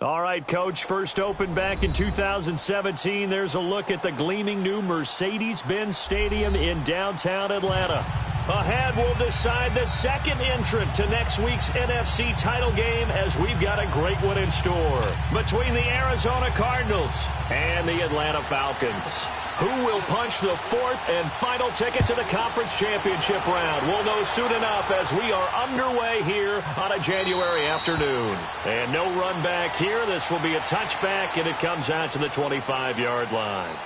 All right, Coach, first opened back in 2017. There's a look at the gleaming new Mercedes-Benz Stadium in downtown Atlanta. Ahead, we'll decide the second entrant to next week's NFC title game as we've got a great one in store between the Arizona Cardinals and the Atlanta Falcons. Who will punch the fourth and final ticket to the conference championship round? We'll know soon enough as we are underway here on a January afternoon. And no run back here. This will be a touchback, and it comes out to the 25-yard line.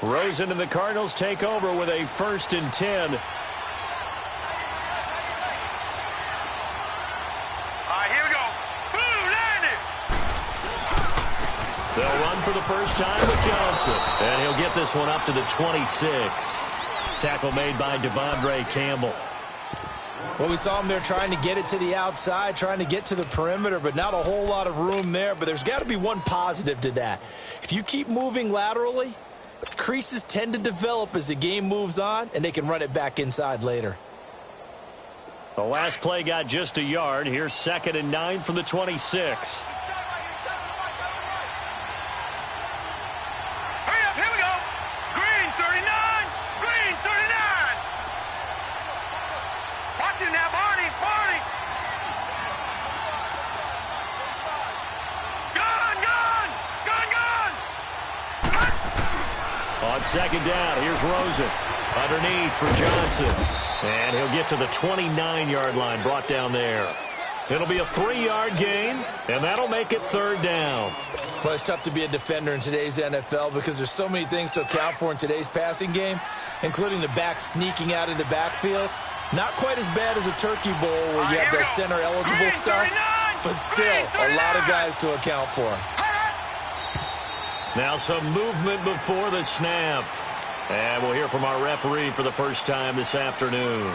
Rosen and the Cardinals take over with a 1st and 10. They'll run for the first time with Johnson. And he'll get this one up to the 26. Tackle made by Devondre Campbell. Well, we saw him there trying to get it to the outside, trying to get to the perimeter, but not a whole lot of room there. But there's got to be one positive to that. If you keep moving laterally, creases tend to develop as the game moves on, and they can run it back inside later. The last play got just a yard. Here's 2nd and 9 from the 26. On 2nd down, here's Rosen. Underneath for Johnson. And he'll get to the 29-yard line, brought down there. It'll be a 3-yard gain, and that'll make it 3rd down. Well, it's tough to be a defender in today's NFL because there's so many things to account for in today's passing game, including the back sneaking out of the backfield. Not quite as bad as a Turkey Bowl where you have that center-eligible stuff, but still a lot of guys to account for. Now some movement before the snap. And we'll hear from our referee for the first time this afternoon.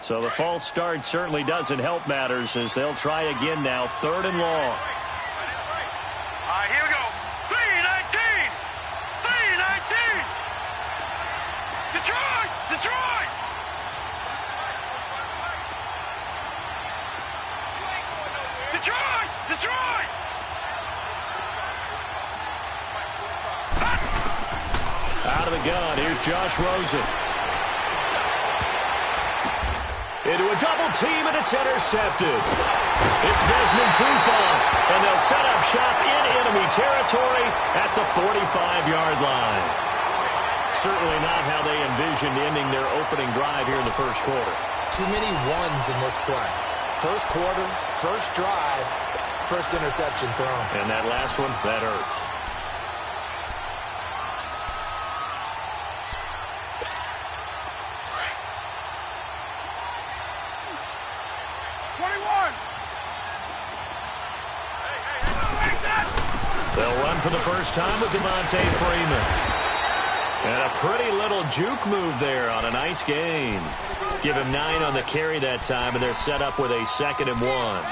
So the false start certainly doesn't help matters as they'll try again now. 3rd and long. Here we go. 3-19. 3-19. Detroit! Detroit! Detroit! Detroit! Out of the gun, here's Josh Rosen. Into a double team, and it's intercepted. It's Desmond Trufant, and they'll set up shop in enemy territory at the 45-yard line. Certainly not how they envisioned ending their opening drive here in the first quarter. Too many ones in this play. First quarter, first drive, first interception thrown. And that last one, that hurts. They'll run for the first time with Devontae Freeman. And a pretty little juke move there on a nice gain. Give him 9 on the carry that time, and they're set up with a 2nd and 1.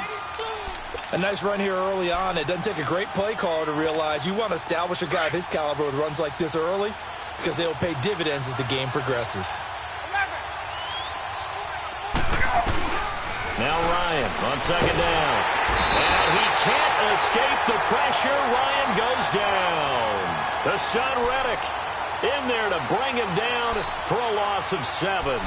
A nice run here early on. It doesn't take a great play caller to realize you want to establish a guy of his caliber with runs like this early because they will pay dividends as the game progresses. Now Ryan on 2nd down. And he can't escape the pressure. Ryan goes down. The son Reddick in there to bring him down for a loss of 7.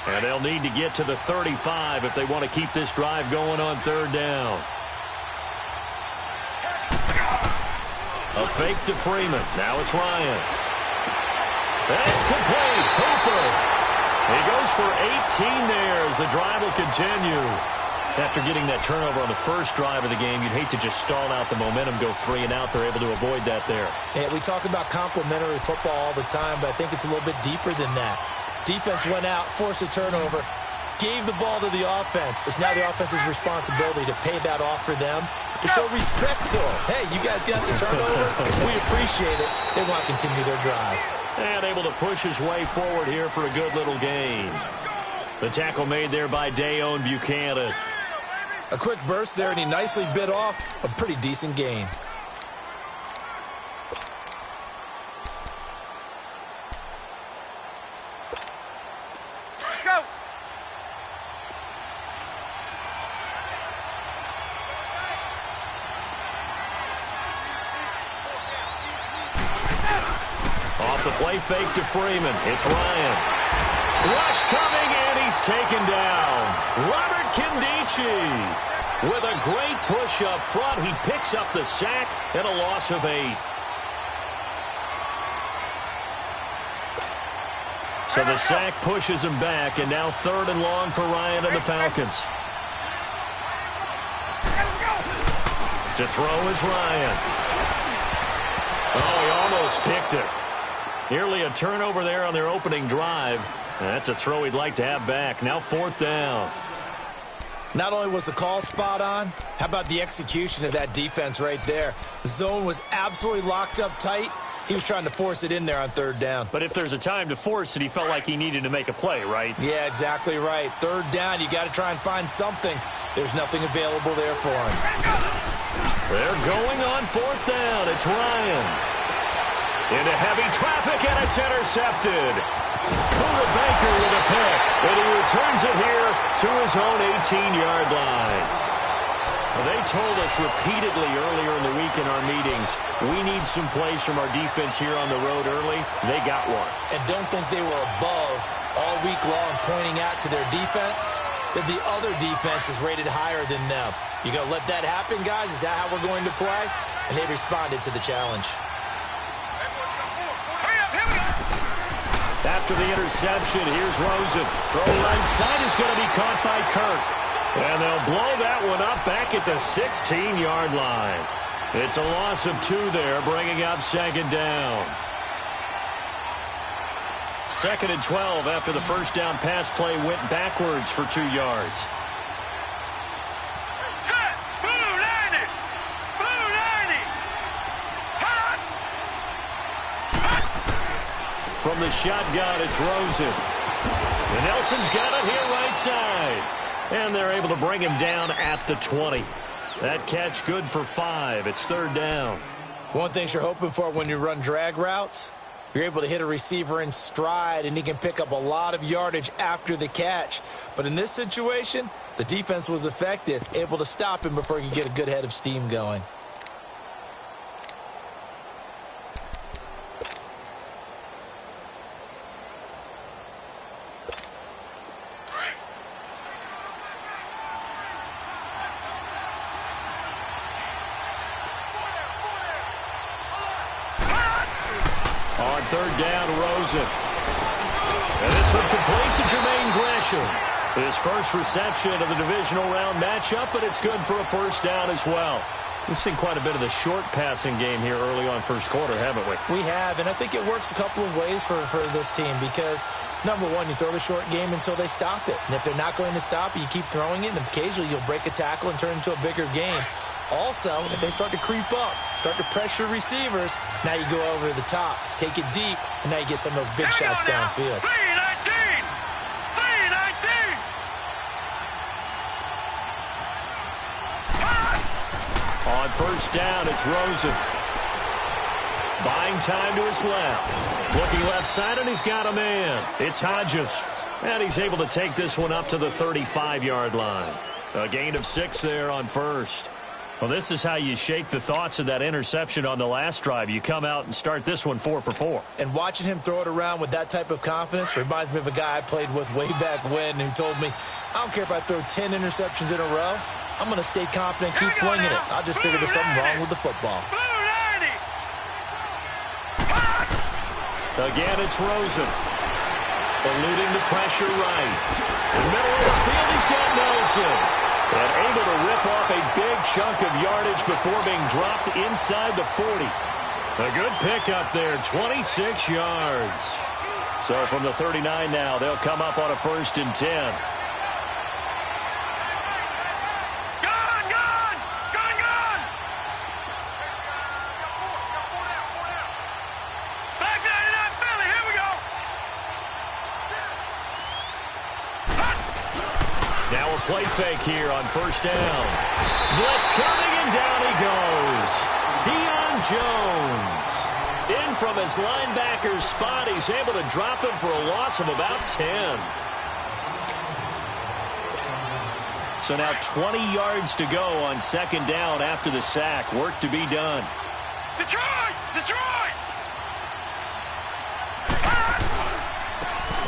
And they'll need to get to the 35 if they want to keep this drive going on 3rd down. A fake to Freeman. Now it's Ryan. And it's complete. Hooper. He goes for 18 there as the drive will continue. After getting that turnover on the first drive of the game, you'd hate to just stall out the momentum, go 3 and out. They're able to avoid that there. Yeah, we talk about complementary football all the time, but I think it's a little bit deeper than that. Defense went out, forced a turnover. gave the ball to the offense. It's now the offense's responsibility to pay that off for them, to show respect to them. Hey, you guys got some turnover. We appreciate it. They want to continue their drive. And able to push his way forward here for a good little gain. The tackle made there by Dayon Buchanan. A quick burst there, and he nicely bit off a pretty decent gain. Go. Off the play fake to Freeman. It's Ryan. Rush coming, and he's taken down. Robert Kindici with a great push up front. He picks up the sack and a loss of 8. So the sack pushes him back, and now 3rd and long for Ryan and the Falcons. To throw is Ryan. Oh, he almost picked it. Nearly a turnover there on their opening drive. That's a throw he'd like to have back. Now 4th down. Not only was the call spot on, how about the execution of that defense right there? The zone was absolutely locked up tight. He was trying to force it in there on 3rd down. But if there's a time to force it, he felt like he needed to make a play, right? Yeah, exactly right. 3rd down, you got to try and find something. There's nothing available there for him. They're going on 4th down. It's Ryan. Into heavy traffic, and it's intercepted. Buda Baker with a pick, and he returns it here to his own 18-yard line. They told us repeatedly earlier in the week in our meetings, we need some plays from our defense here on the road early. They got one. And don't think they were above all week long pointing out to their defense that the other defense is rated higher than them. You going to let that happen, guys? Is that how we're going to play? And they responded to the challenge. After the interception, here's Rosen. Throw right side is going to be caught by Kirk. And they'll blow that one up back at the 16-yard line. It's a loss of 2 there, bringing up 2nd down. 2nd and 12 after the first down pass play went backwards for 2 yards. Set. Blue 90. Blue 90. Hot. From the shotgun, it's Rosen. And Nelson's got it here right side. And they're able to bring him down at the 20. That catch good for 5. It's 3rd down. One thing you're hoping for when you run drag routes, you're able to hit a receiver in stride, and he can pick up a lot of yardage after the catch. But in this situation, the defense was effective, able to stop him before he could get a good head of steam going. On 3rd down, Rosen. And this one complete to Jermaine Gresham. His first reception of the divisional round matchup, but it's good for a 1st down as well. We've seen quite a bit of the short passing game here early on 1st quarter, haven't we? We have, and I think it works a couple of ways for this team because, number one, you throw the short game until they stop it. And if they're not going to stop it, you keep throwing it, and occasionally you'll break a tackle and turn it into a bigger game. Also, if they start to creep up, start to pressure receivers, now you go over the top, take it deep, and now you get some of those big shots downfield. 319. 319. On 1st down, it's Rosen. Buying time to his left. Looking left side, and he's got a man. It's Hodges. And he's able to take this one up to the 35-yard line. A gain of 6 there on 1st. Well, this is how you shake the thoughts of that interception on the last drive. You come out and start this one 4 for 4. And watching him throw it around with that type of confidence reminds me of a guy I played with way back when who told me, I don't care if I throw 10 interceptions in a row. I'm going to stay confident, keep flinging it. I just figured there's something wrong with the football. Again, it's Rosen. Eluding the pressure right. In the middle of the field, he's got Nelson. And able to rip off a big chunk of yardage before being dropped inside the 40. A good pickup there, 26 yards. So from the 39 now, they'll come up on a 1st and 10. play fake here on first down. Blitz coming, and down he goes. Deion Jones. In from his linebacker's spot, he's able to drop him for a loss of about 10. So now 20 yards to go on second down after the sack. Work to be done. Detroit! Detroit!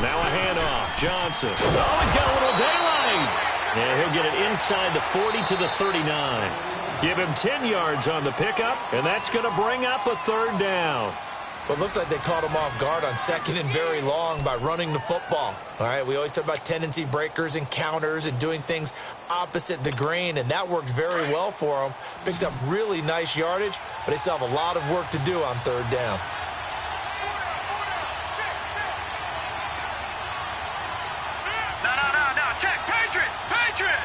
Now a handoff. Johnson. Oh, he's got a little daylight. And he'll get it inside the 40 to the 39. Give him 10 yards on the pickup, and that's going to bring up a third down. Well, it looks like they caught him off guard on second and very long by running the football. All right, we always talk about tendency breakers and counters and doing things opposite the grain, and that worked very well for them. Picked up really nice yardage, but they still have a lot of work to do on third down. No. Check. Patriot! Patriot!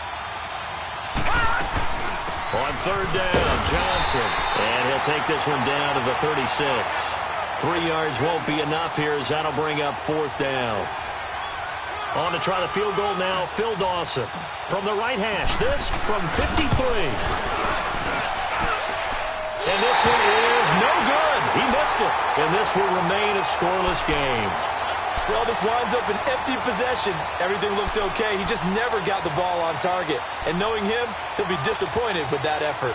On third down, Johnson. And he'll take this one down to the 36. 3 yards won't be enough here as that'll bring up fourth down. On to try the field goal now, Phil Dawson. From the right hash, this from 53. And this one is no good. He missed it. And this will remain a scoreless game. Well, this winds up an empty possession. Everything looked okay. He just never got the ball on target. And knowing him, he'll be disappointed with that effort.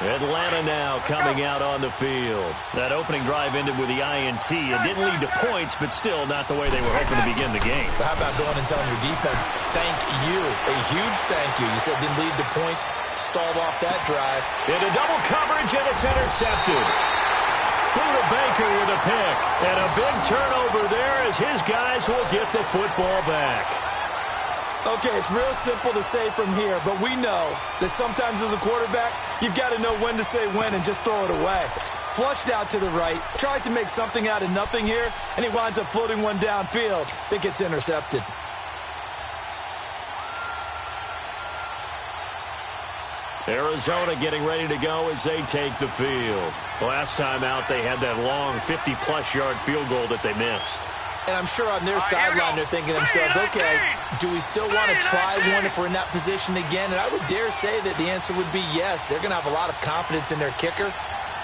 Atlanta now coming out on the field. That opening drive ended with the INT. It didn't lead to points, but still not the way they were hoping to begin the game. But how about going and telling your defense, thank you, a huge thank you. You said didn't lead to points, stalled off that drive. Into double coverage, and it's intercepted. Buda Baker with a pick. And a big turnover there as his guys will get the football back. Okay, it's real simple to say from here, but we know that sometimes as a quarterback, you've got to know when to say when and just throw it away. Flushed out to the right, tries to make something out of nothing here, and he winds up floating one downfield that gets intercepted. Arizona getting ready to go as they take the field. Last time out, they had that long 50-plus yard field goal that they missed. And I'm sure on their sideline they're thinking to themselves, okay, do we still want to try one if we're in that position again? And I would dare say that the answer would be yes. They're going to have a lot of confidence in their kicker.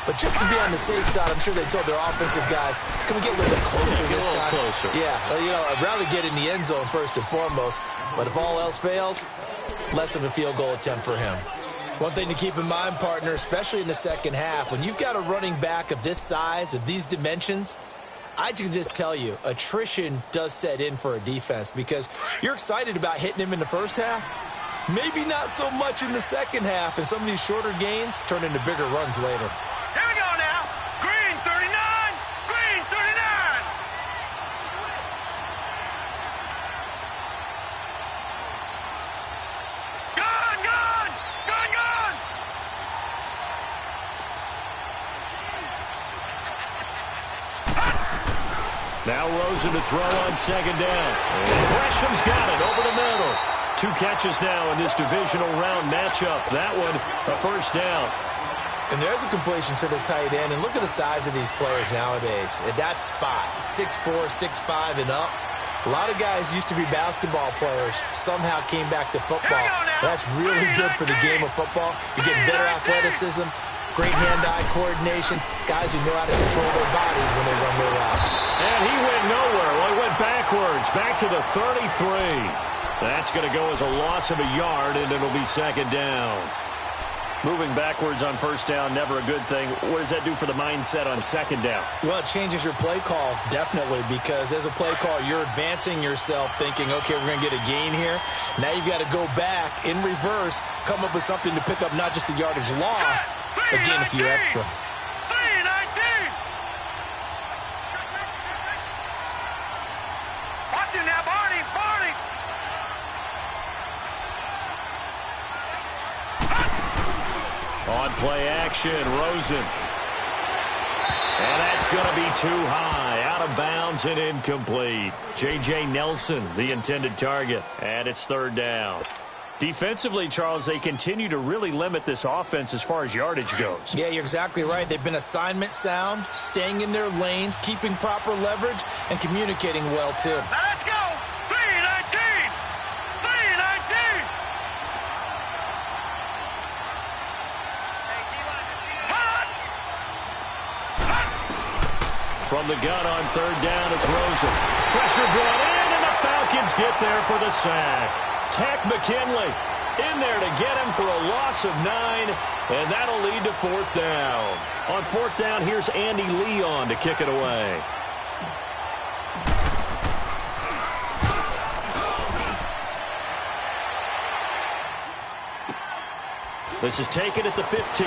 But just to be on the safe side, I'm sure they told their offensive guys, can we get a little bit closer this time? Closer. Yeah, I'd rather get in the end zone first and foremost. But if all else fails, less of a field goal attempt for him. One thing to keep in mind, partner, especially in the second half, when you've got a running back of this size, of these dimensions, I can just tell you, attrition does set in for a defense because you're excited about hitting him in the first half. Maybe not so much in the second half, and some of these shorter gains turn into bigger runs later. Here we go now. Green 39. Green 39. Gun. Now Rosen to throw on second down. And Gresham's got it over the middle. 2 catches now in this divisional round matchup. That one, a first down. And there's a completion to the tight end. And look at the size of these players nowadays. At that spot, 6'4", 6'5", and up. A lot of guys used to be basketball players, somehow came back to football. That's really good for the game of football. You get better athleticism, great hand-eye coordination, guys who know how to control their bodies when they run their routes. And he went nowhere. Well, he went backwards, back to the 33. That's going to go as a loss of a yard, and it'll be second down. Moving backwards on first down, never a good thing. What does that do for the mindset on second down? Well, it changes your play call, definitely, because as a play call, you're advancing yourself thinking, okay, we're going to get a gain here. Now you've got to go back in reverse, come up with something to pick up not just the yardage lost, but gain a few extra. 319. Watch him now, Barney. On play action, Rosen. And that's going to be too high, out of bounds and incomplete. J.J. Nelson, the intended target, and it's third down. Defensively, Charles, they continue to really limit this offense as far as yardage goes. Yeah, you're exactly right. They've been assignment sound, staying in their lanes, keeping proper leverage, and communicating well, too. Now let's go. 319. From the gun on third down, it's Rosen. Pressure brought in, and the Falcons get there for the sack. Tack McKinley in there to get him for a loss of 9, and that'll lead to fourth down. On fourth down, here's Andy Leon to kick it away. This is taken at the 15.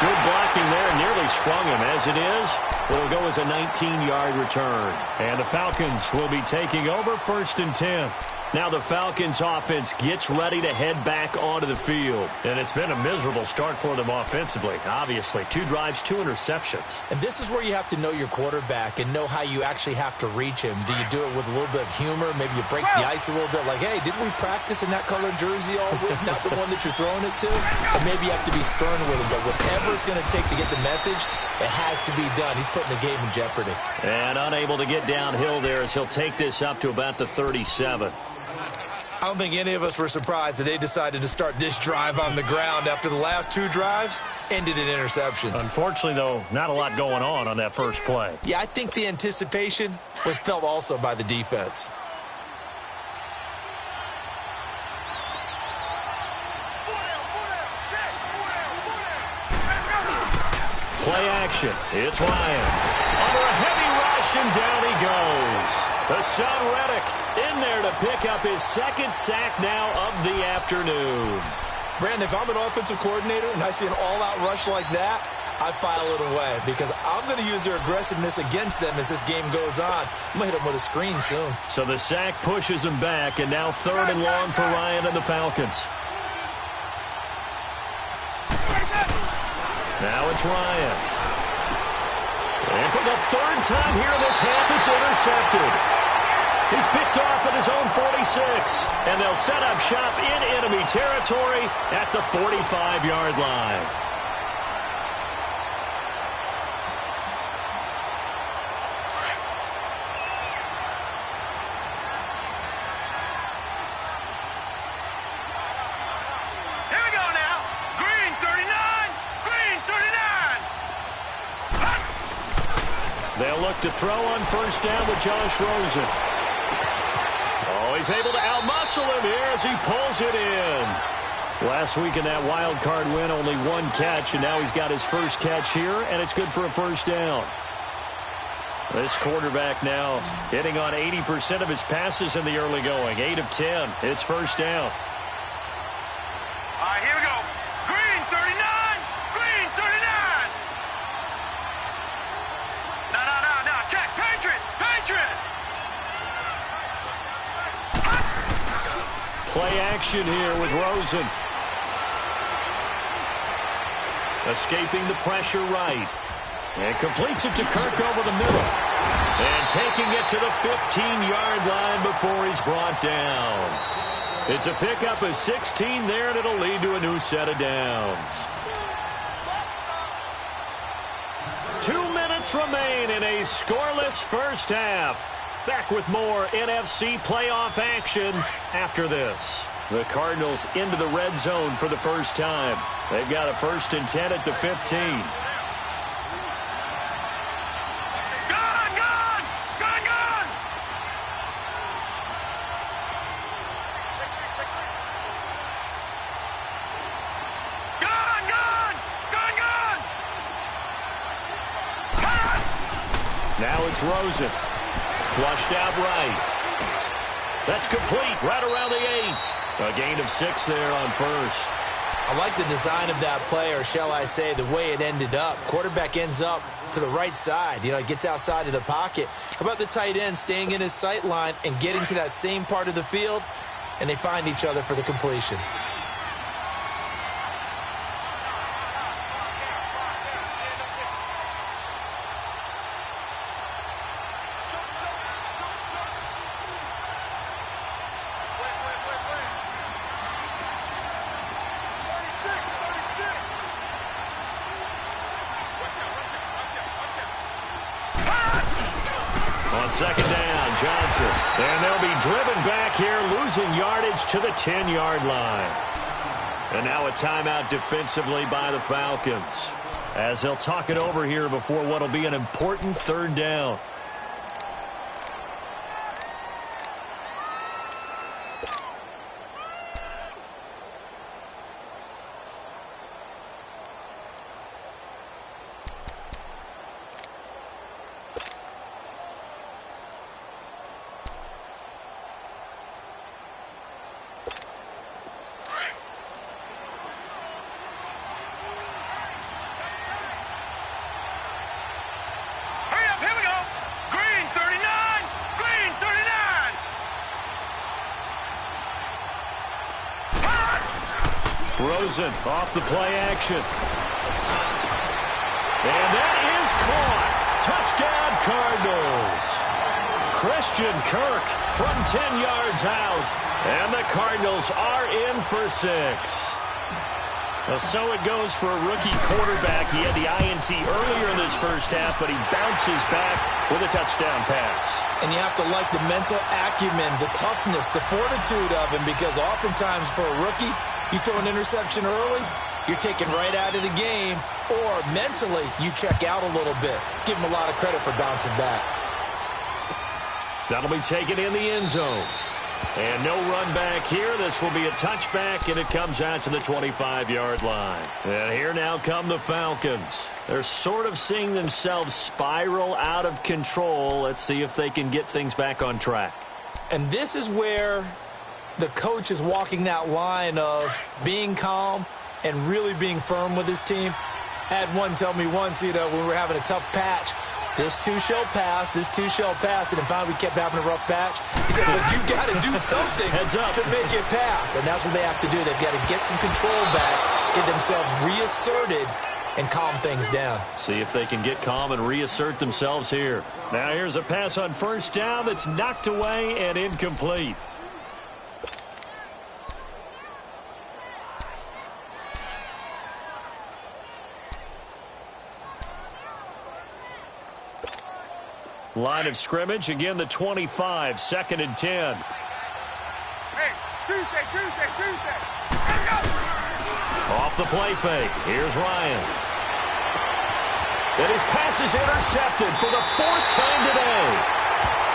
Good blocking there, nearly sprung him. As it is, it'll go as a 19-yard return. And the Falcons will be taking over 1st and 10. Now the Falcons offense gets ready to head back onto the field. And it's been a miserable start for them offensively, obviously. 2 drives, 2 interceptions. And this is where you have to know your quarterback and know how you actually have to reach him. Do you do it with a little bit of humor? Maybe you break the ice a little bit like, hey, didn't we practice in that colored jersey all week? Not the one that you're throwing it to? Or maybe you have to be stern with him. But whatever it's going to take to get the message, it has to be done. He's putting the game in jeopardy. And unable to get downhill there as he'll take this up to about the 37. I don't think any of us were surprised that they decided to start this drive on the ground after the last 2 drives ended in interceptions. Unfortunately, though, not a lot going on that first play. Yeah, I think the anticipation was felt also by the defense. Play action. It's Ryan. Under a heavy rush, and down he goes. The son Reddick in there to pick up his 2nd sack now of the afternoon. Brandon, if I'm an offensive coordinator and I see an all-out rush like that, I file it away because I'm going to use their aggressiveness against them as this game goes on. I'm going to hit them with a screen soon. So the sack pushes him back, and now 3rd and long for Ryan and the Falcons. Now it's Ryan. And for the 3rd time here in this half, it's intercepted. He's picked off at his own 46. And they'll set up shop in enemy territory at the 45-yard line. Here we go now. Green 39. Green 39. They'll look to throw on 1st down with Josh Rosen. Oh, he's able to outmuscle him here as he pulls it in. Last week in that wild card win, only 1 catch, and now he's got his first catch here, and it's good for a 1st down. This quarterback now hitting on 80% of his passes in the early going. 8 of 10. It's 1st down. All right, here we go. Green 39. Green 39. No. Check. Patriot. Patriot. Play action here with Rosen. Escaping the pressure right. And completes it to Kirk over the middle. And taking it to the 15-yard line before he's brought down. It's a pickup of 16 there, and it'll lead to a new set of downs. 2 minutes remain in a scoreless first half. Back with more NFC playoff action after this. The Cardinals into the red zone for the first time. They've got a 1st and 10 at the 15. Gun. Now it's Rosen. Flushed out right. That's complete right around the 8. A gain of 6 there on 1st. I like the design of that play, or shall I say the way it ended up. Quarterback ends up to the right side. It gets outside of the pocket. How about the tight end staying in his sight line and getting to that same part of the field, and they find each other for the completion. Second down, Johnson. And they'll be driven back here, losing yardage to the 10-yard line. And now a timeout defensively by the Falcons. as they'll talk it over here before what will be an important third down. Rosen off the play action. And that is caught. Touchdown, Cardinals. Christian Kirk from 10 yards out. And the Cardinals are in for 6. Well, so it goes for a rookie quarterback. He had the INT earlier in this first half, but he bounces back with a touchdown pass. And you have to like the mental acumen, the toughness, the fortitude of him, because oftentimes for a rookie, you throw an interception early, you're taken right out of the game, or mentally you check out a little bit. Give him a lot of credit for bouncing back. That'll be taken in the end zone. And no run back here. This will be a touchback, and it comes out to the 25-yard line. And here now come the Falcons. They're sort of seeing themselves spiral out of control. Let's see if they can get things back on track. And this is where the coach is walking that line of being calm and really being firm with his team. I had one tell me once, when we were having a tough patch, this too shall pass, this too shall pass, and then finally we kept having a rough patch. He said, but you got to do something to make it pass, and that's what they have to do. They've got to get some control back, get themselves reasserted, and calm things down. See if they can get calm and reassert themselves here. Now here's a pass on first down that's knocked away and incomplete. Line of scrimmage, again the 25, 2nd and 10. Hey, Tuesday. Here we go. Off the play fake, here's Ryan. And his pass is intercepted for the 4th time today.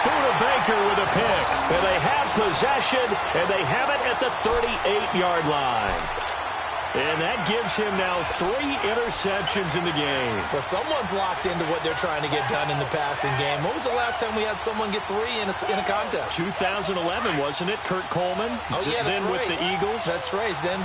Buda Baker with a pick. And they have possession, and they have it at the 38-yard line. And that gives him now 3 interceptions in the game. Well, someone's locked into what they're trying to get done in the passing game. When was the last time we had someone get 3 in a contest? 2011, wasn't it? Kurt Coleman? Oh, yeah, that's then right. with the Eagles? That's right. Then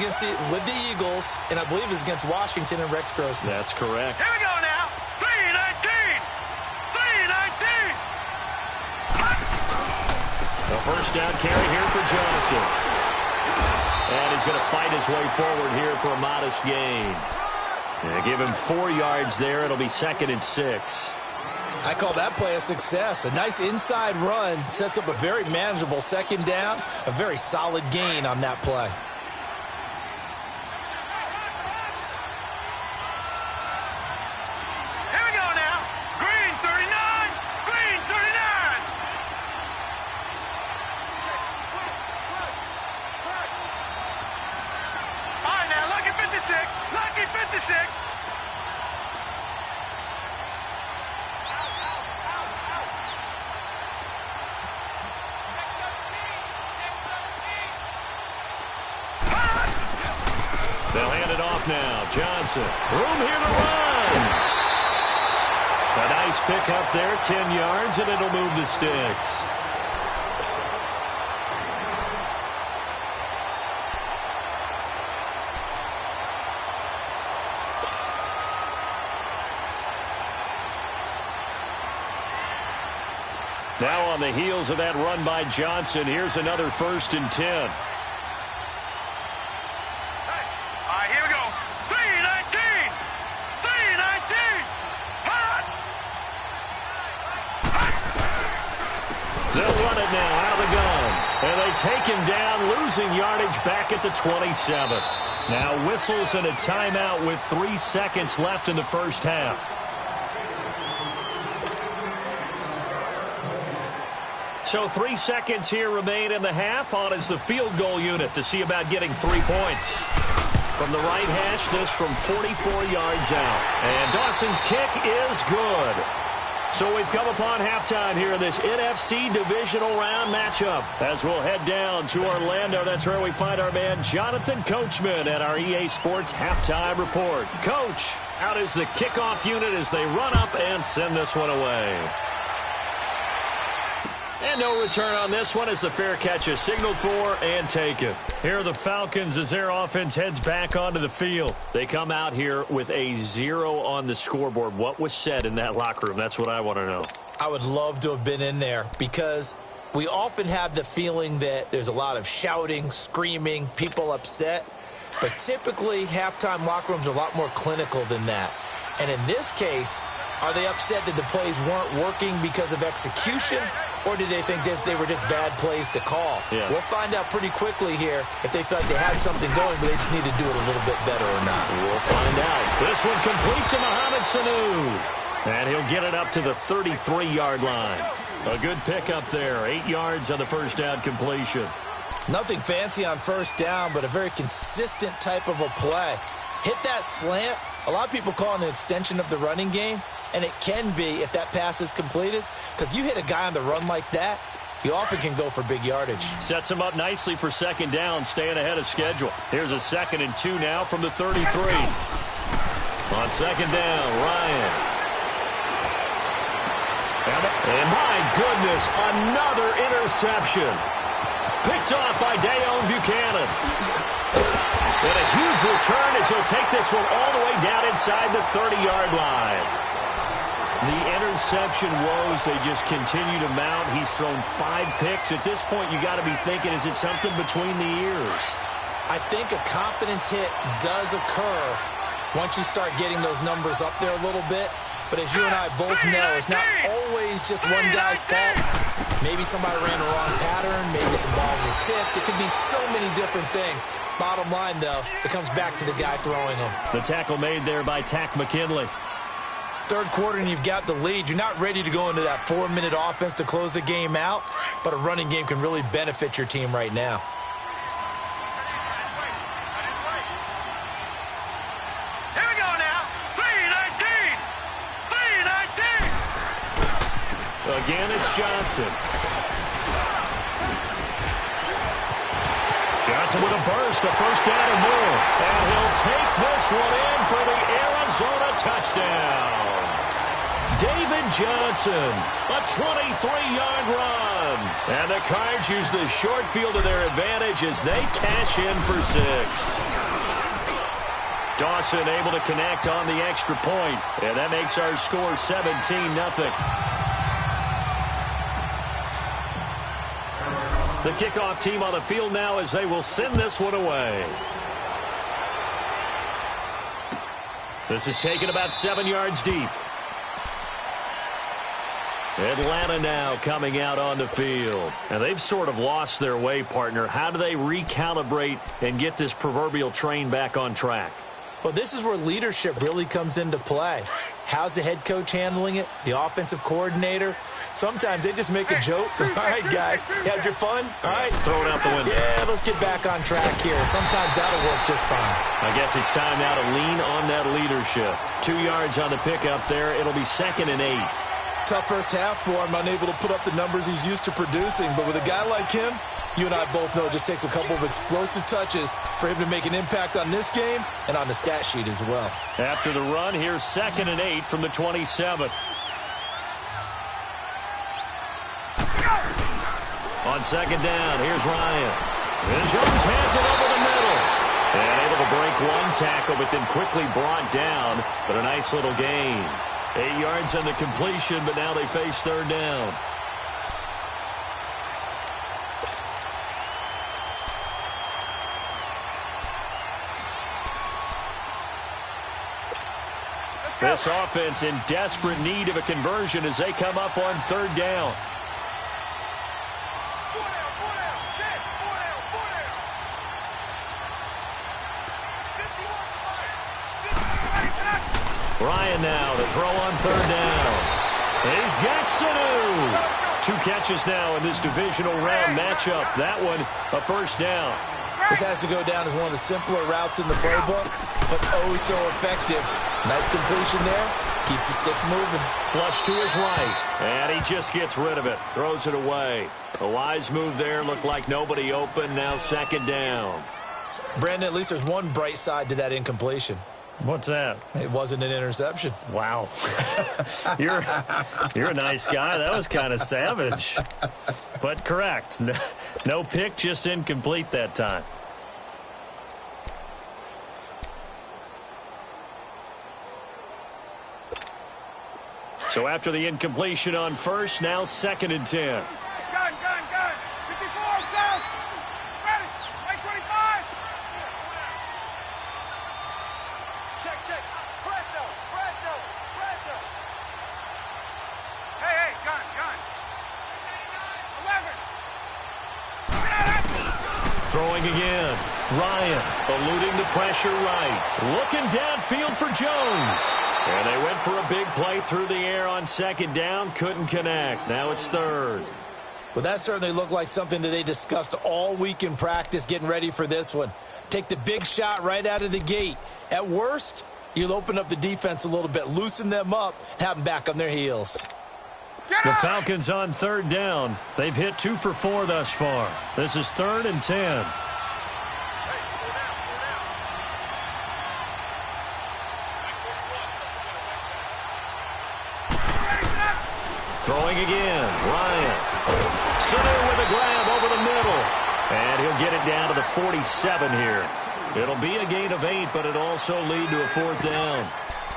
with the Eagles, and I believe it's against Washington and Rex Grossman. That's correct. Here we go now. 3-19. A first down carry here for Johnson. And he's going to fight his way forward here for a modest gain. And give him 4 yards there. It'll be 2nd and 6. I call that play a success. A nice inside run sets up a very manageable 2nd down. A very solid gain on that play. Here we go now. Green 39. Green 39. All right now, lucky 56. Lucky 56. They'll hand it off now. Johnson. Room here to run. A nice pick up there, 10 yards, and it'll move the sticks. Now on the heels of that run by Johnson, here's another 1st and 10. Here we go. 3-19. 3-19. Hot. They'll run it now out of the gun. And they take him down, losing yardage back at the 27. Now whistles and a timeout with 3 seconds left in the first half. So 3 seconds here remain in the half. On is the field goal unit to see about getting 3 points. From the right hash, this from 44 yards out. And Dawson's kick is good. So we've come upon halftime here in this NFC divisional round matchup. As we'll head down to Orlando, that's where we find our man Jonathan Coachman at our EA Sports Halftime Report. Coach, out is the kickoff unit as they run up and send this one away. And no return on this one as the fair catch is signaled for and taken. Here are the Falcons as their offense heads back onto the field. They come out here with a 0 on the scoreboard. What was said in that locker room? That's what I want to know. I would love to have been in there because we often have the feeling that there's a lot of shouting, screaming, people upset. But typically, halftime locker rooms are a lot more clinical than that. And in this case, are they upset that the plays weren't working because of execution? Or did they think they were just bad plays to call? Yeah. We'll find out pretty quickly here if they feel like they had something going, but they just need to do it a little bit better or not. We'll find out. This one complete to Mohamed Sanu. And he'll get it up to the 33-yard line. A good pickup there. 8 yards on the first down completion. Nothing fancy on first down, but a very consistent type of a play. Hit that slant. A lot of people call it an extension of the running game. And it can be if that pass is completed, because you hit a guy on the run like that, you often can go for big yardage. Sets him up nicely for second down, staying ahead of schedule. Here's a 2nd and 2 now from the 33. On second down, Ryan. And my goodness, another interception. Picked off by Dayon Buchanan. And a huge return as he'll take this one all the way down inside the 30-yard line. The interception woes, they just continue to mount. He's thrown 5 picks. At this point, you got to be thinking, is it something between the ears? I think a confidence hit does occur once you start getting those numbers up there a little bit. But as you and I both know, it's not always just one guy's fault. Maybe somebody ran the wrong pattern. Maybe some balls were tipped. It could be so many different things. Bottom line, though, it comes back to the guy throwing them. The tackle made there by Tack McKinley. Third quarter and you've got the lead. You're not ready to go into that 4-minute offense to close the game out, but a running game can really benefit your team right now. Here we go now. 3-19. 3-19. Again, it's Johnson. Johnson with a burst, a first down and more. And he'll take this one in for the Arizona touchdown. David Johnson, a 23-yard run. And the Cards use the short field to their advantage as they cash in for 6. Dawson able to connect on the extra point, and that makes our score 17-0. The kickoff team on the field now as they will send this one away. This is taken about 7 yards deep. Atlanta now coming out on the field. And they've sort of lost their way, partner. How do they recalibrate and get this proverbial train back on track? Well, this is where leadership really comes into play. How's the head coach handling it? The offensive coordinator? Sometimes they just make a joke. All right, guys, you had your fun? All right. Throw it out the window. Yeah, let's get back on track here. And sometimes that'll work just fine. I guess it's time now to lean on that leadership. 2 yards on the pickup there. It'll be 2nd and 8. Tough first half for him, unable to put up the numbers he's used to producing. But with a guy like him, you and I both know it just takes a couple of explosive touches for him to make an impact on this game and on the stat sheet as well. After the run, here's 2nd and 8 from the 27. On second down, here's Ryan. And Jones has it over the middle. And able to break one tackle, but then quickly brought down. But a nice little gain. 8 yards on the completion, but now they face third down. This offense in desperate need of a conversion as they come up on third down. Ryan now to throw on third down. He's got Sanu. 2 catches now in this divisional round matchup. That one, a first down. This has to go down as one of the simpler routes in the playbook, but oh so effective. Nice completion there. Keeps the sticks moving. Flush to his right, and he just gets rid of it. Throws it away. A wise move there. Looked like nobody open. Now second down. Brandon, at least there's one bright side to that incompletion. What's that? It wasn't an interception. Wow. You're a nice guy. That was kind of savage. But correct. No pick, just incomplete that time. So after the incompletion on first, now second and 10. Gun. 54, south. Ready. Right 25. Check. Fresno. Hey, gun. 11. Throwing again. Ryan eluding the pressure right. Looking downfield for Jones. And they went for a big play through the air on second down. Couldn't connect. Now it's third. Well, that certainly looked like something that they discussed all week in practice getting ready for this one. Take the big shot right out of the gate. At worst, you'll open up the defense a little bit, loosen them up, and have them back on their heels. The Falcons on third down. They've hit 2 for 4 thus far. This is 3rd and 10. Throwing again. Ryan. Center with a grab over the middle. And he'll get it down to the 47 here. It'll be a gain of 8, but it'll also lead to a 4th down.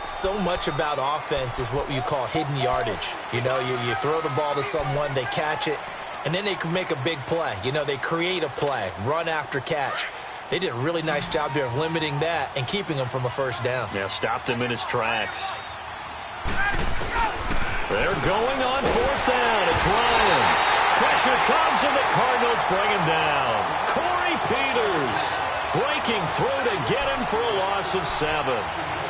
So much about offense is what you call hidden yardage. You know, you throw the ball to someone, they catch it, and then they can make a big play. You know, they create a play, run after catch. They did a really nice job there of limiting that and keeping him from a first down. Yeah, stopped him in his tracks. They're going on 4th down. It's Ryan. Pressure comes, and the Cardinals bring him down. Corey Peters breaking through to get him for a loss of 7.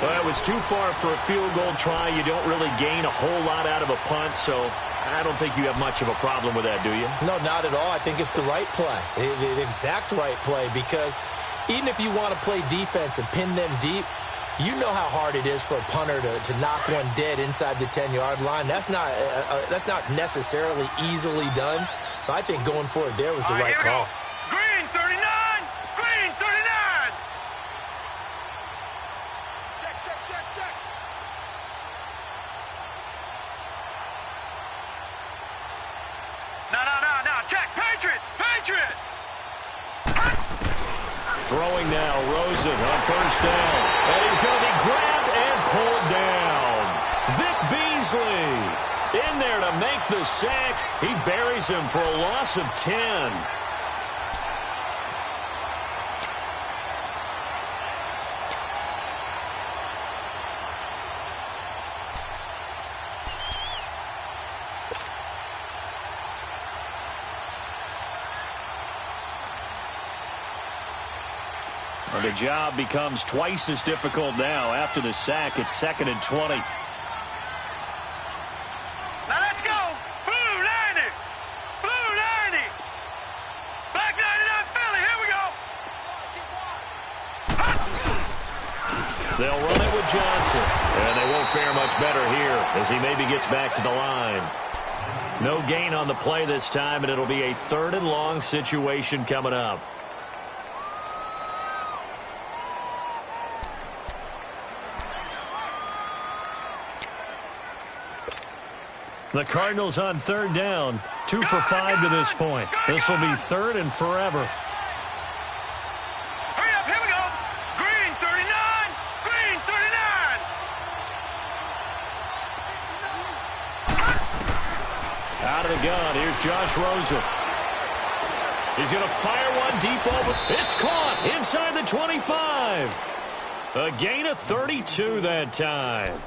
Well, it was too far for a field goal try. You don't really gain a whole lot out of a punt, so I don't think you have much of a problem with that, do you? No, not at all. I think it's the right play, the exact right play, because even if you want to play defense and pin them deep, you know how hard it is for a punter to knock one dead inside the 10-yard line. That's not necessarily easily done. So I think going for it there was the right call. Green 39. Green 39. Check. No. Check. Patriot. Throwing now, Rosen on first down. And he's going to be grabbed and pulled down. Vic Beasley in there to make the sack. He buries him for a loss of 10. The job becomes twice as difficult now. After the sack, it's 2nd and 20. Now let's go. Blue 90. Black 99 Philly. Here we go. They'll run it with Johnson. And they won't fare much better here as he maybe gets back to the line. No gain on the play this time, and it'll be a 3rd and long situation coming up. The Cardinals on 3rd down, 2 for 5 to this point. This will be 3rd and forever. Hurry up, here we go. Green 39. Green 39. Out of the gun, here's Josh Rosen. He's going to fire one deep over. It's caught inside the 25. A gain of 32 that time.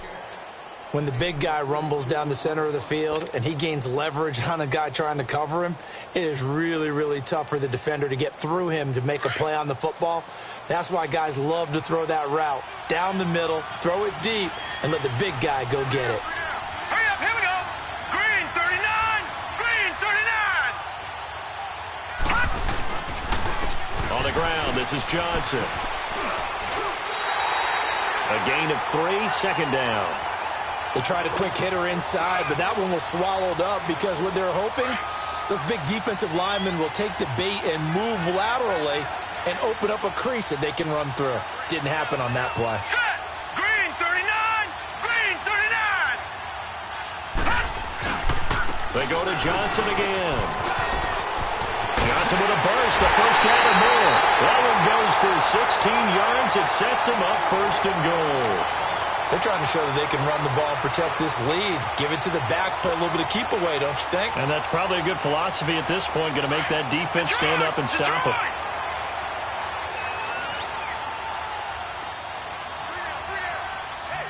When the big guy rumbles down the center of the field and he gains leverage on a guy trying to cover him, it is really, really tough for the defender to get through him to make a play on the football. That's why guys love to throw that route down the middle, throw it deep, and let the big guy go get it. Hurry up, here we go. Green 39. Green 39. On the ground. This is Johnson. A gain of 3, second down. They tried a quick hitter inside, but that one was swallowed up because what they're hoping, those big defensive linemen will take the bait and move laterally and open up a crease that they can run through. Didn't happen on that play. Set. Green 39. Green 39. They go to Johnson again. Johnson with a burst, a first down and more. That one goes for 16 yards. It sets him up first and goal. They're trying to show that they can run the ball and protect this lead. Give it to the backs, play a little bit of keep away, don't you think? And that's probably a good philosophy at this point, going to make that defense stand up and stop him.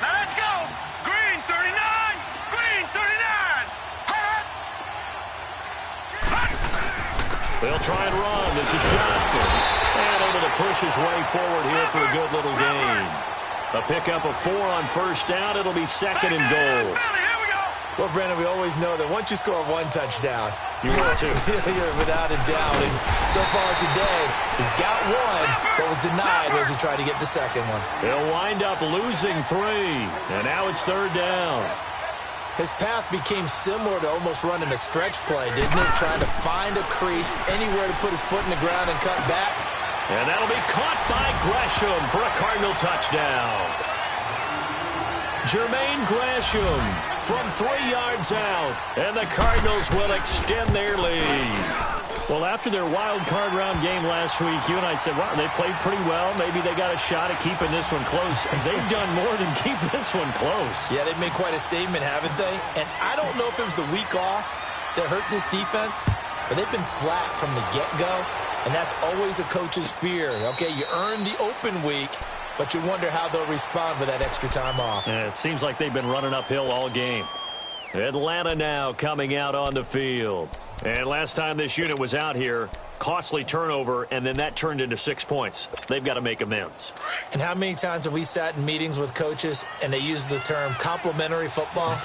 Now let's go. Green 39. Green 39. They'll try and run. This is Johnson. And able to push his way forward here for a good little gain. A pickup of 4 on first down. It'll be second and goal. Well, Brandon, we always know that once you score 1 touchdown, you want to. You're without a doubt. And so far today, he's got 1 that was denied as he tried to get the second one. They'll wind up losing 3. And now it's third down. His path became similar to almost running a stretch play, didn't it? Trying to find a crease, anywhere to put his foot in the ground and cut back. And that'll be caught by Gresham for a Cardinal touchdown. Jermaine Gresham from 3 yards out. And the Cardinals will extend their lead. Well, after their wild card round game last week, you and I said, wow, they played pretty well. Maybe they got a shot at keeping this one close. They've done more than keep this one close. Yeah, they've made quite a statement, haven't they? And I don't know if it was the week off that hurt this defense, but they've been flat from the get-go. And that's always a coach's fear. Okay, you earn the open week, but you wonder how they'll respond with that extra time off. Yeah, it seems like they've been running uphill all game. Atlanta now coming out on the field. And last time this unit was out here, costly turnover, and then that turned into 6 points. They've got to make amends. And how many times have we sat in meetings with coaches and they use the term complementary football?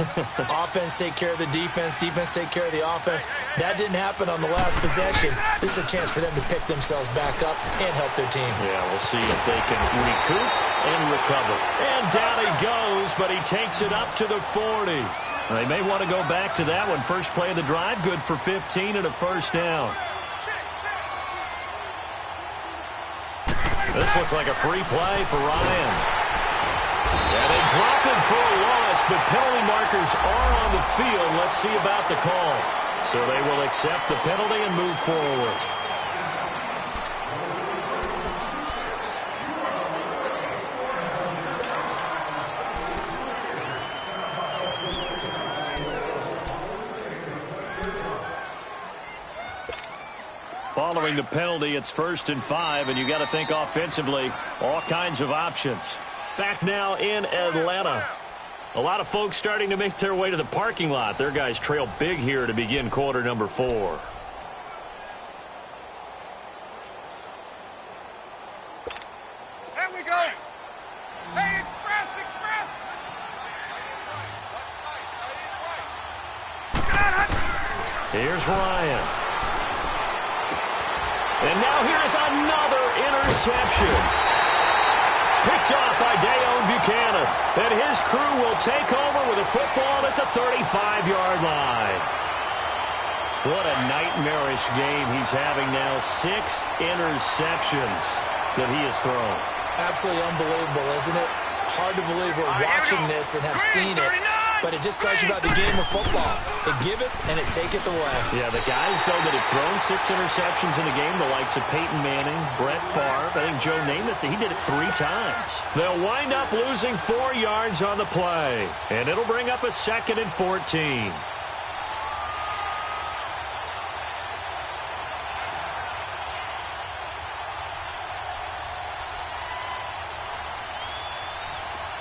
Offense take care of the defense, defense take care of the offense. That didn't happen on the last possession. This is a chance for them to pick themselves back up and help their team. Yeah, we'll see if they can recoup and recover. And down he goes, but he takes it up to the 40. They may want to go back to that one. First play of the drive, good for 15 and a first down. This looks like a free play for Ryan. And they drop him for a loss, but penalty markers are on the field. Let's see about the call. So they will accept the penalty and move forward. Following the penalty, it's 1st and 5, and you got to think offensively, all kinds of options. Back now in Atlanta. A lot of folks starting to make their way to the parking lot. Their guys trail big here to begin quarter number 4. There we go. Hey, express. Here's Ryan. And now here's another interception. Picked off by Dayon Buchanan. And his crew will take over with a football at the 35-yard line. What a nightmarish game he's having now. 6 interceptions that he has thrown. Absolutely unbelievable, isn't it? Hard to believe we're watching this and have seen it. But it just tells you about the game of football. It giveth and it taketh away. Yeah, the guys, though, that have thrown 6 interceptions in the game, the likes of Peyton Manning, Brett Favre, I think Joe Namath, he did it 3 times. They'll wind up losing 4 yards on the play. And it'll bring up a 2nd and 14.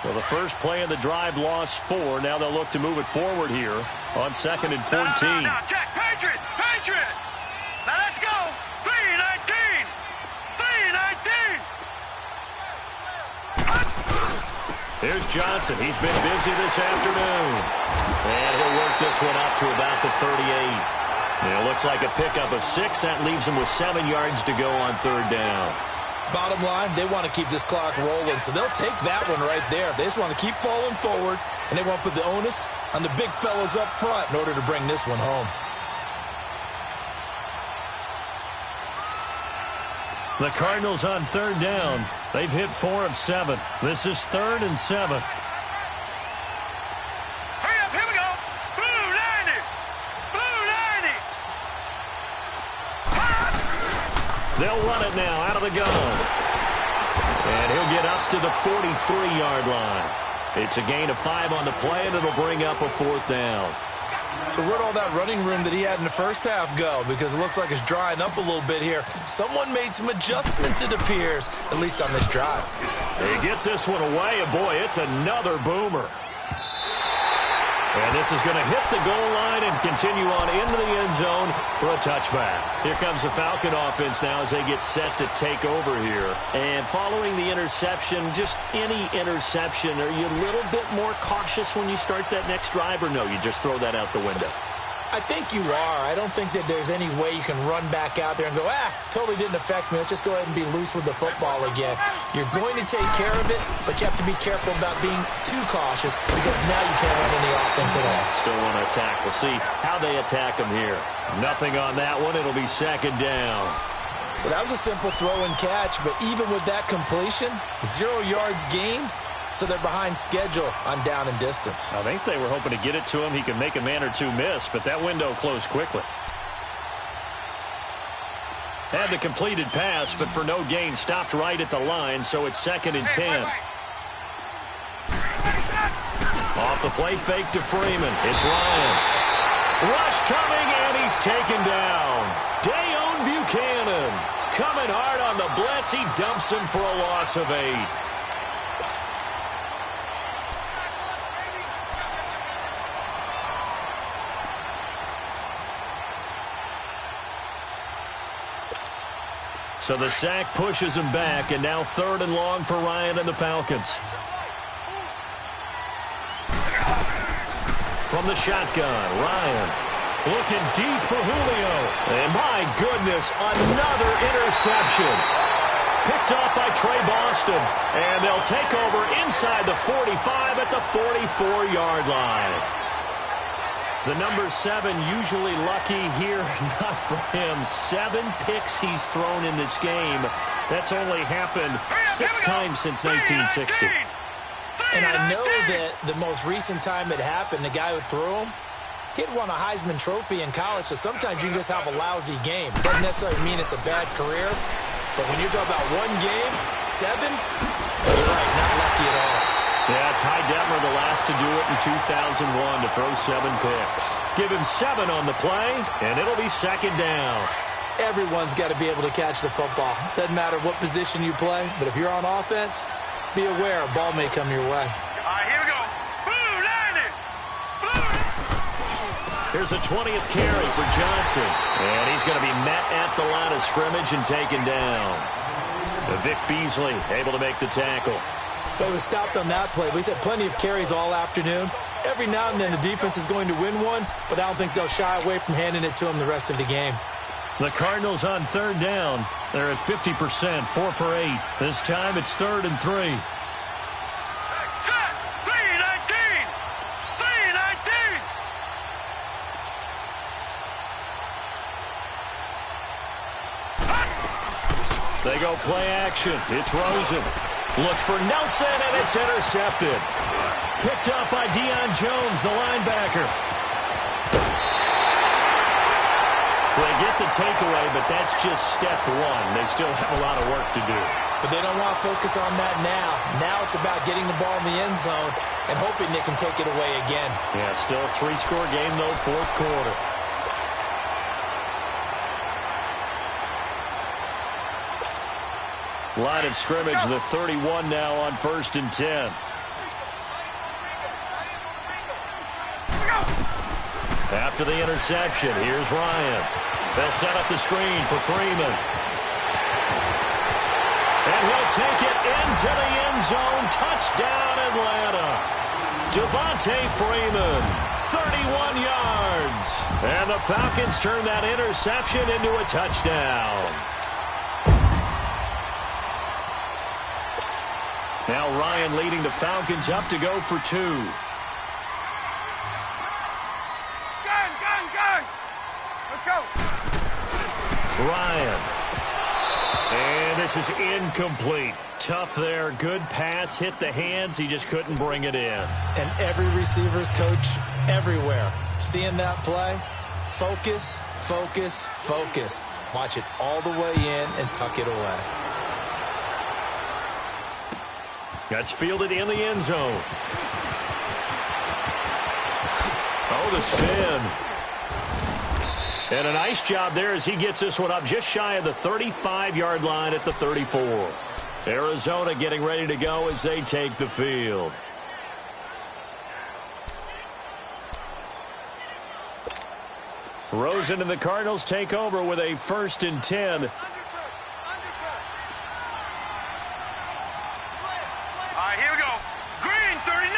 Well, the first play of the drive lost 4. Now they'll look to move it forward here on 2nd and 14. Now, check. Patriot. Now let's go. 3-19. 3-19. Here's Johnson. He's been busy this afternoon. And he'll work this one up to about the 38. It looks like a pickup of 6. That leaves them with 7 yards to go on third down. Bottom line, they want to keep this clock rolling, so they'll take that one right there. They just want to keep falling forward, and they want to put the onus on the big fellas up front in order to bring this one home. The Cardinals on third down. They've hit 4 of 7. This is 3rd and 7. Hurry up, here we go. Blue 90. Blue 90. They'll run it now out of the gun. And he'll get up to the 43-yard line. It's a gain of 5 on the play, and it'll bring up a 4th down. So where'd all that running room that he had in the first half go? Because it looks like it's drying up a little bit here. Someone made some adjustments, it appears, at least on this drive. He gets this one away, and boy, it's another boomer. And this is going to hit the goal line and continue on into the end zone for a touchback. Here comes the Falcon offense now as they get set to take over here. And following the interception, just any interception, are you a little bit more cautious when you start that next drive, or no, you just throw that out the window? I think you are. I don't think that there's any way you can run back out there and go, totally didn't affect me. Let's just go ahead and be loose with the football again. You're going to take care of it, but you have to be careful about being too cautious because now you can't run any offense at all. Still want to attack. We'll see how they attack him here. Nothing on that one. It'll be 2nd down. Well, that was a simple throw and catch, but even with that completion, 0 yards gained. So they're behind schedule on down and distance. I think they were hoping to get it to him. He could make a man or two miss, but that window closed quickly. Had the completed pass, but for no gain, stopped right at the line, so it's 2nd and 10. Off the play fake to Freeman. It's Ryan. Rush coming, and he's taken down. Dayon Buchanan coming hard on the blitz. He dumps him for a loss of 8. So the sack pushes him back, and now 3rd and long for Ryan and the Falcons. From the shotgun, Ryan looking deep for Julio. And my goodness, another interception. Picked off by Trey Boston, and they'll take over inside the 45 at the 44-yard line. The number 7 usually lucky here, not for him. 7 picks he's thrown in this game. That's only happened 6 times since 1960. And I know that the most recent time it happened, the guy who threw him, he'd won a Heisman Trophy in college, so sometimes you just have a lousy game. Doesn't necessarily mean it's a bad career, but when you're talking about 1 game, 7, you're right, not lucky at all. Yeah, Ty Detmer the last to do it in 2001 to throw 7 picks. Give him 7 on the play, and it'll be 2nd down. Everyone's got to be able to catch the football. Doesn't matter what position you play, but if you're on offense, be aware a ball may come your way. All right, here we go. Blue 90. Blue. Here's a 20th carry for Johnson, and he's going to be met at the line of scrimmage and taken down. Vic Beasley able to make the tackle. But he was stopped on that play. But he's had plenty of carries all afternoon. Every now and then the defense is going to win one, but I don't think they'll shy away from handing it to him the rest of the game. The Cardinals on 3rd down. They're at 50%, 4 for 8. This time it's 3rd and 3. Set. 319. 319. They go play action. It's Rosen. Looks for Nelson, and it's intercepted. Picked up by Deion Jones, the linebacker. So they get the takeaway, but that's just step 1. They still have a lot of work to do. But they don't want to focus on that now. Now it's about getting the ball in the end zone and hoping they can take it away again. Yeah, still a 3-score game, though, 4th quarter. Line of scrimmage, the 31 now on 1st and 10. After the interception, here's Ryan. They'll set up the screen for Freeman. And he'll take it into the end zone. Touchdown, Atlanta. Devontae Freeman, 31 yards. And the Falcons turn that interception into a touchdown. Now Ryan leading the Falcons up to go for 2. Gun! Let's go! Ryan. And this is incomplete. Tough there. Good pass. Hit the hands. He just couldn't bring it in. And every receiver's coach everywhere. Seeing that play, focus, focus, focus. Watch it all the way in and tuck it away. That's fielded in the end zone. Oh, the spin. And a nice job there as he gets this one up just shy of the 35-yard line at the 34. Arizona getting ready to go as they take the field. Rosen and the Cardinals take over with a 1st and 10. Here we go. Green 39.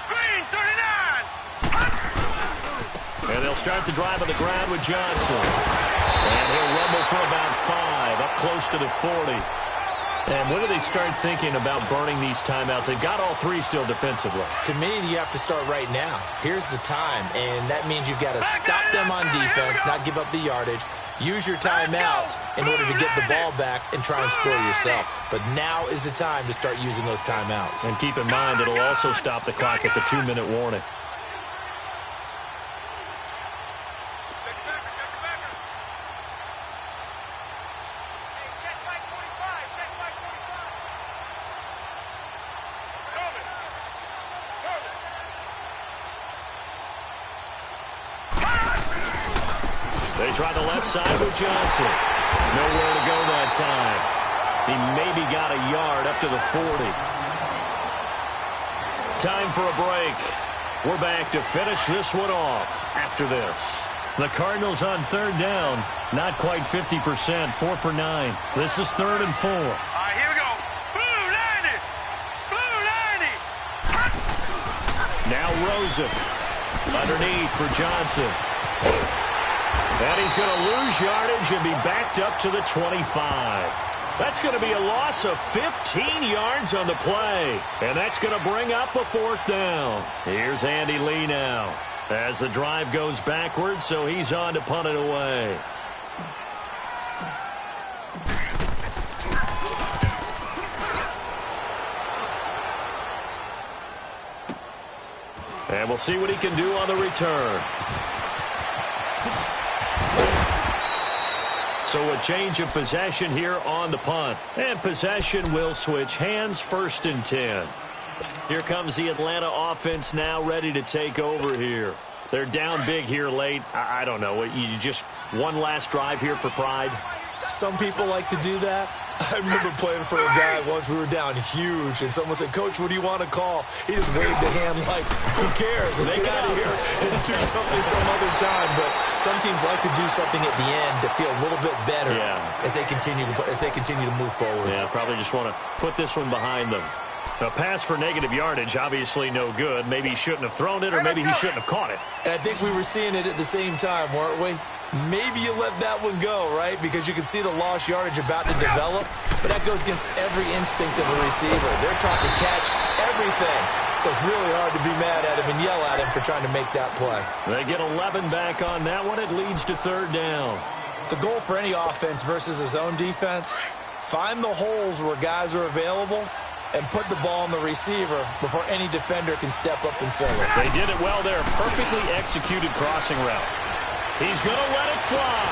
Green 39. And they'll start the drive on the ground with Johnson. And he'll rumble for about 5, up close to the 40. And when do they start thinking about burning these timeouts? They've got all 3 still defensively. To me, you have to start right now. Here's the time, and that means you've got to stop them on defense, not give up the yardage. Use your timeouts in order to get the ball back and try and score yourself. But now is the time to start using those timeouts. And keep in mind, it'll also stop the clock at the 2-minute warning. They try the left side with Johnson. Nowhere to go that time. He maybe got a yard up to the 40. Time for a break. We're back to finish this one off after this. The Cardinals on 3rd down. Not quite 50%. 4 for 9. This is 3rd and 4. Here we go. Blue 90. Blue 90. Now Rosen. Underneath for Johnson. And he's going to lose yardage and be backed up to the 25. That's going to be a loss of 15 yards on the play. And that's going to bring up a 4th down. Here's Andy Lee now as the drive goes backwards, so he's on to punt it away. And we'll see what he can do on the return. So a change of possession here on the punt. And possession will switch hands. 1st and 10. Here comes the Atlanta offense now ready to take over here. They're down big here late. I don't know. You just one last drive here for pride? Some people like to do that. I remember playing for a guy once. We were down huge, and someone said, "Coach, what do you want to call?" He just waved a hand like, "Who cares? Let's get out of here and do something some other time." But some teams like to do something at the end to feel a little bit better as they continue to move forward. Yeah, probably just want to put this one behind them. A pass for negative yardage, obviously no good. Maybe he shouldn't have thrown it, or maybe he shouldn't have caught it. And I think we were seeing it at the same time, weren't we? Maybe you let that one go, right? Because you can see the lost yardage about to develop. But that goes against every instinct of a receiver. They're taught to catch everything. So it's really hard to be mad at him and yell at him for trying to make that play. They get 11 back on that one. It leads to 3rd down. The goal for any offense versus a zone defense, find the holes where guys are available and put the ball on the receiver before any defender can step up and fill it. They did it well there. Perfectly executed crossing route. He's going to let it fly.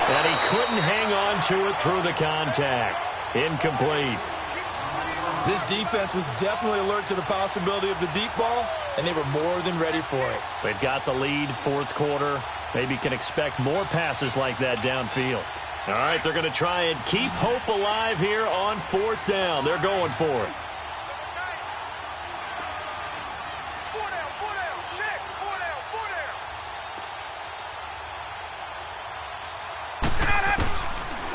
And he couldn't hang on to it through the contact. Incomplete. This defense was definitely alert to the possibility of the deep ball, and they were more than ready for it. They've got the lead, 4th quarter. Maybe can expect more passes like that downfield. All right, they're going to try and keep hope alive here on 4th down. They're going for it.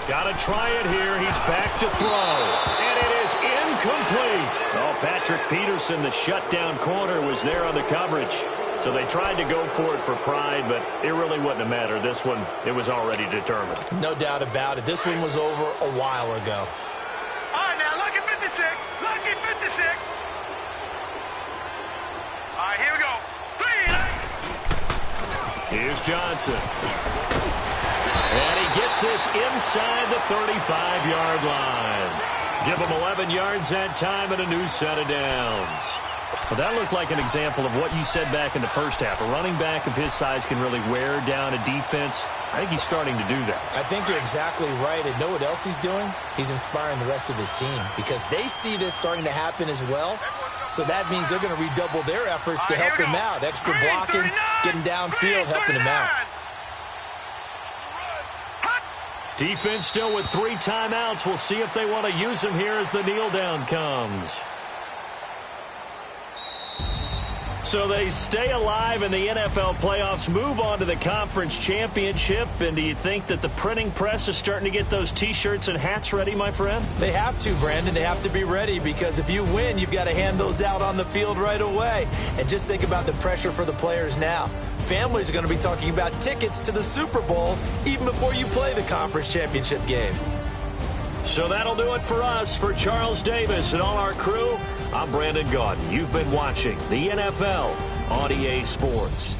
Got to try it here. He's back to throw. And it is incomplete. Oh, Patrick Peterson, the shutdown corner, was there on the coverage. So they tried to go for it for pride, but it really wouldn't have mattered. This one, it was already determined. No doubt about it. This one was over a while ago. All right, now, lucky 56. Lucky 56. All right, here we go. 3 and 8. Here's Johnson. And he gets this inside the 35-yard line. Give him 11 yards that time and a new set of downs. Well, that looked like an example of what you said back in the first half. A running back of his size can really wear down a defense. I think he's starting to do that. I think you're exactly right. And know what else he's doing? He's inspiring the rest of his team because they see this starting to happen as well. So that means they're going to redouble their efforts to help him out. Extra blocking, getting downfield, helping him out. Defense still with 3 timeouts. We'll see if they want to use them here as the kneel down comes. So they stay alive in the NFL playoffs, move on to the conference championship. And do you think that the printing press is starting to get those T-shirts and hats ready, my friend? They have to, Brandon. They have to be ready because if you win, you've got to hand those out on the field right away. And just think about the pressure for the players now. Families are going to be talking about tickets to the Super Bowl even before you play the conference championship game. So that'll do it for us. For Charles Davis and all our crew, I'm Brandon Gaudin. You've been watching the NFL on EA Sports.